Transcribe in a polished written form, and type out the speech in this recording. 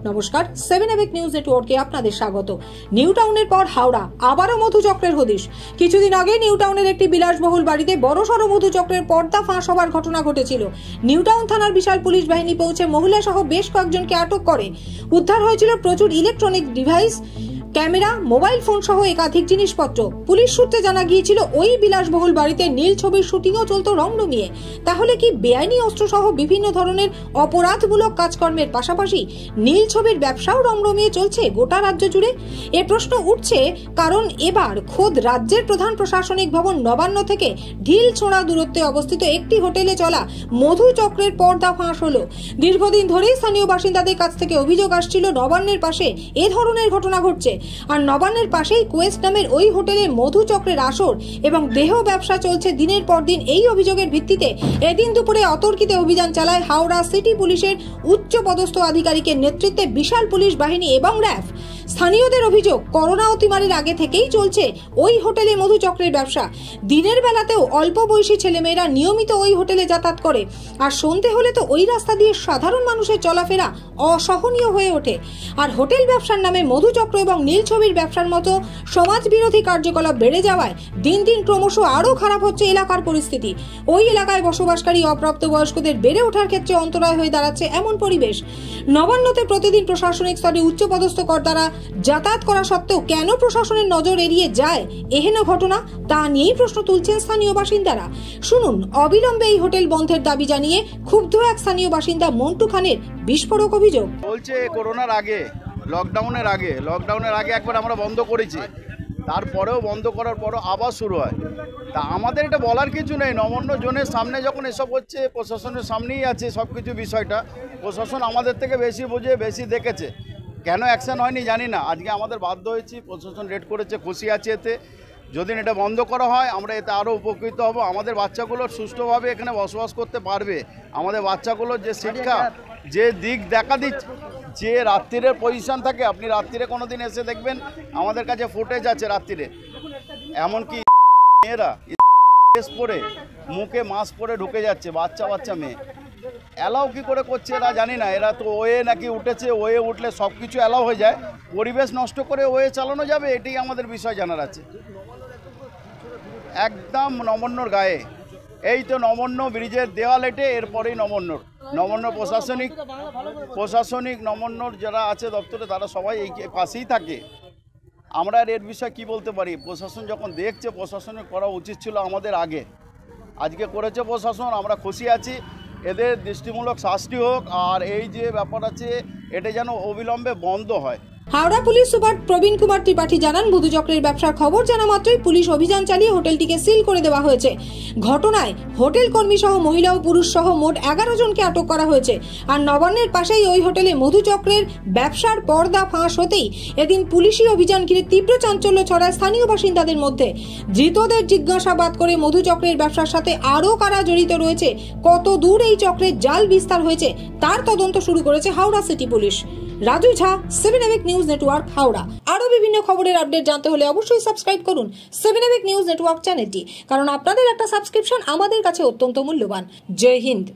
নমস্কার, 7 এবেক নিউজ নেটওয়ার্কে আপনাদের স্বাগত। নিউ টাউনের পর হাওড়া আবারও মধুচক্রের হদিশ। কিছুদিন আগে নিউ টাউনের একটি বিলাসবহুল বাড়িতে বড়সড় মধুচক্রের পর্দা ফাঁস হবার ঘটনা ঘটেছিল। নিউ টাউন থানার বিশাল পুলিশ বাহিনী পৌঁছে মহিলা সহ বেশ কয়েকজনকে আটক করে। উদ্ধার হয়েছিল প্রচুর electronic device, camera, mobile phone সহ একাধিক জিনিসপত্র। পুলিশ সূত্রে জানা গিয়েছিল ওই বিলাসবহুল বাড়িতে নীল ছবির শুটিংও চলত রমরমিয়ে। তাহলে কি বেআইনি অস্ত্র সহ বিভিন্ন ধরনের অপরাধমূলক কাজকর্মের পাশাপাশি নীল ছবির ব্যবসাও রমরমিয়ে চলছে গোটা রাজ্য জুড়ে? এ প্রশ্ন উঠছে কারণ এবার খোদ রাজ্যের প্রধান প্রশাসনিক ভবন নবান্ন থেকে ঢিল ছোঁড়া দূরত্বে অবস্থিত একটি হোটেলে চলা মধুচক্রের পর্দা ফাঁস হলো। দীর্ঘদিন ধরেই স্থানীয় বাসিন্দাদের কাছ থেকে অভিযোগ আসছিল নবান্নের পাশে এ ধরনের ঘটনা ঘটছে। আর নবান্নের পাশেই কোয়েস্ট নামের ওই হোটেলে মধুচক্রের আসর এবং দেহ ব্যবসা চলছে দিনের পর দিন। এই অভিযোগের ভিত্তিতে এদিন দুপুরে অতর্কিতে অভিযান চালায় হাওড়া সিটি পুলিশের উচ্চ পদস্থ আধিকারিকের নেতৃত্বে বিশাল পুলিশ বাহিনী এবং র্যাফ। স্থানীয়দের অভিযোগ, করোনা অতিমারির আগে থেকেই চলছে ওই হোটেলে মধুচক্রের ব্যবসা। দিনের বেলাতেও অল্প বয়সী ছেলেমেয়েরা নিয়মিত ওই হোটেলে যাতায়াত করে, আর সন্ধে হলে তো ওই রাস্তা দিয়ে সাধারণ মানুষের চলাফেরা অসহনীয় হয়ে ওঠে। আর হোটেল ব্যবসার নামে মধুচক্র এবং নীল ছবির ব্যবসার মতো সমাজ বিরোধী কার্যকলাপ বেড়ে যাওয়ায় দিন দিন ক্রমশ আরও খারাপ হচ্ছে এলাকার পরিস্থিতি। ওই এলাকায় বসবাসকারী অপ্রাপ্তবয়স্কদের বেড়ে ওঠার ক্ষেত্রে অন্তরায় হয়ে দাঁড়াচ্ছে এমন পরিবেশ। নবান্নতে প্রতিদিন প্রশাসনিক স্তরে উচ্চপদস্থ কর্তারা যাতায়াত করা সত্ত্বেও কেন প্রশাসনের নজর এড়িয়ে যায় এহেন ঘটনা, তা নিয়েই প্রশ্ন তুলছেন স্থানীয় বাসিন্দারা। শুনুন অবিলম্বে এই হোটেল বন্ধের দাবি জানিয়ে ক্ষুব্ধ এক স্থানীয় বাসিন্দা মন্টু খানের বিস্ফোরক অভিযোগ। বলছে করোনার আগে, লকডাউনের আগে একবার আমরা বন্ধ করেছি, তারপরেও বন্ধ করার পরও আবার শুরু হয়। তা আমাদের এটা বলার কিছু নেই। নবান্ন জোনের সামনে যখন এসব হচ্ছে, প্রশাসনের সামনেই আছে সব কিছু বিষয়টা। প্রশাসন আমাদের থেকে বেশি বোঝে, বেশি দেখেছে। কেন অ্যাকশন হয়নি জানি না। আজকে আমাদের বাধ্য হয়েছি, প্রশাসন রেড করেছে, খুশি আছে এতে। যদি এটা বন্ধ করা হয় আমরা এতে আরও উপকৃত হব। আমাদের বাচ্চাগুলো সুষ্ঠুভাবে এখানে বসবাস করতে পারবে। আমাদের বাচ্চাগুলোর যে শিক্ষা, যে দিক দেখা দিচ্ছে, যে রাত্রিরের পজিশন থাকে, আপনি রাত্রিরে কোনো দিন এসে দেখবেন আমাদের কাছে ফুটেজ আছে রাত্রিরে। এমনকি মেয়েরা পরে মুখে মাস্ক পরে ঢুকে যাচ্ছে, বাচ্চা মেয়ে। অ্যালাউ কী করে করছে এরা জানি না। এরা তো ওয়ে নাকি উঠেছে, ওয়ে উঠলে সব কিছু অ্যালাউ হয়ে যায়। পরিবেশ নষ্ট করে ওয়ে চালানো যাবে, এটাই আমাদের বিষয় জানার আছে। একদম নবান্নর গায়ে, এই তো নবান্ন ব্রিজের দেওয়াল এটে, এরপরেই নবান্ন প্রশাসনিক নবান্নর যারা আছে দপ্তরে, তারা সবাই এই পাশেই থাকে। আমরা এর বিষয়ে কি বলতে পারি? প্রশাসন যখন দেখছে, প্রশাসনের করা উচিত ছিল আমাদের আগে। আজকে করেছে প্রশাসন, আমরা খুশি আছি। এদের দৃষ্টিমূলক শাস্তি হোক, আর এই যে ব্যাপার আছে এটা যেন অবিলম্বে বন্ধ হয়। হাওড়া পুলিশ সুপার প্রবীণ কুমার ত্রিপাঠী জানান, মধুচক্রের ব্যবসার খবর জানা মাত্রই পুলিশ অভিযান চালিয়ে হোটেলটিকে সিল করে দেওয়া হয়েছে। ঘটনায় হোটেল কর্মী সহ মহিলা ও পুরুষ সহ মোট 11 জনকে আটক করা হয়েছে। আর নবান্নের পাশেই ওই হোটেলে মধুচক্রের ব্যবসার পর্দা ফাঁস হতেই এদিন পুলিশি অভিযান ঘিরে তীব্র চাঞ্চল্য ছড়ায় স্থানীয় বাসিন্দাদের মধ্যে। ধৃতদের জিজ্ঞাসাবাদ করে মধুচক্রের ব্যবসার সাথে আরও কারা জড়িত রয়েছে, কত দূর এই চক্রের জাল বিস্তার হয়েছে, তার তদন্ত শুরু করেছে হাওড়া সিটি পুলিশ। রাজু ঝা, 7 এবেক নিউজ নেটওয়ার্ক, হাওড়া। আরো বিভিন্ন খবরের আপডেট জানতে হলে অবশ্যই সাবস্ক্রাইব করুন 7 এবেক নিউজ নেটওয়ার্ক চ্যানেলটি, কারণ আপনাদের একটা সাবস্ক্রিপশন আমাদের কাছে অত্যন্ত মূল্যবান। জয় হিন্দ।